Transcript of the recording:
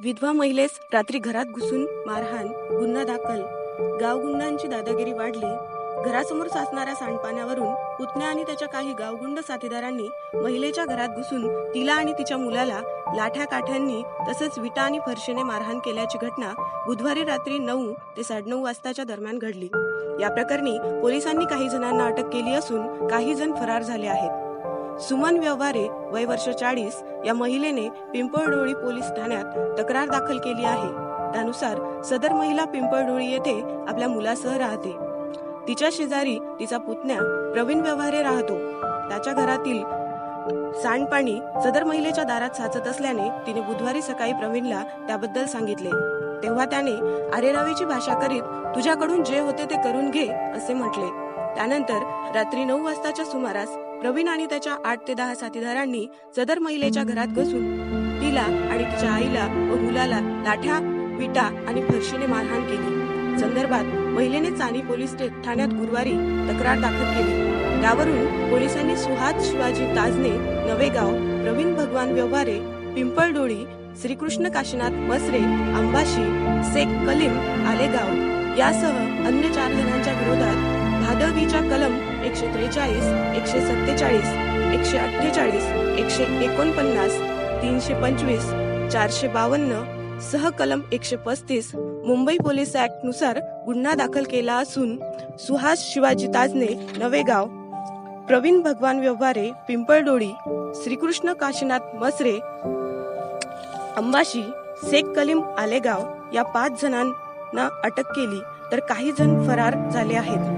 विधवा महिलेस रात्री घरात घुसून मारहाण, गुन्हा दाखल. गावगुंडांची दादागिरी वाढली. घरासमोर साचणाऱ्या सांडपाण्यावरून पुतण्या आणि त्याच्या काही गावगुंड साथीदारांनी महिलेच्या घरात घुसून तिला आणि तिच्या मुलाला लाठ्या काठ्यांनी तसेच विटा आणि फरशीने मारहाण केल्याची घटना बुधवारी रात्री 9 ते 9:30 वाजताच्या दरम्यान घडली. या प्रकरणी पोलिसांनी काही जणांना अटक केली असून काही जण फरार झाले आहेत. सुमन व्यवहारे वय वर्ष 40 या महिलेने पिंपळडोळी पोलीस ठाण्यात तक्रार दाखल केली आहे. त्यानुसार सदर महिला पिंपळडोळी येथे आपल्या मुलासह राहते. तिच्या शेजारी तिचा पुतण्या प्रवीण व्यवहारे राहतो. त्याच्या घरातील सांडपाणी सदर महिलेच्या दारात साचत असल्याने तिने बुधवारी सकाळी प्रवीणला त्याबद्दल सांगितले. तेव्हा त्याने अरेरावीची भाषा करीत तुझ्याकडून जे होते ते करून घे असे म्हटले. त्यानंतर रात्री 9 वाजताच्या सुमारास प्रवीण आणि त्याच्या 8 ते 10 साथीदारांनी सदर महिलेच्या घरात घुसून तिला आणि तिच्या आईला व मुलाला लाठ्या, विटा आणि फरशीने मारहाण केली. संदर्भात महिलेने चानी पोलीस ठाण्यात गुरुवारी तक्रार दाखल केली. त्यावरून पोलिसांनी सुहास शिवाजी ताजने नवेगाव, प्रवीण भगवान व्यवहारे पिंपळडोळी, श्रीकृष्ण काशीनाथ मसरे अंबाशी, शेख कलीम आलेगाव यासह अन्य 4 जणांच्या विरोधात भादवीच्या कलम 143, 147, 148, 149, 325, 452 सह कलम 135 मुंबई पोलीस ऍक्ट नुसार गुन्हा दाखल केला असून सुहास शिवाजी ताजने नवेगाव, प्रवीण भगवान व्यवहारे पिंपळडोळी, श्रीकृष्ण काशीनाथ मसरे अंबाशी, शेख कलीम आलेगाव या 5 जणांना अटक केली तर काही जण फरार झाले आहेत.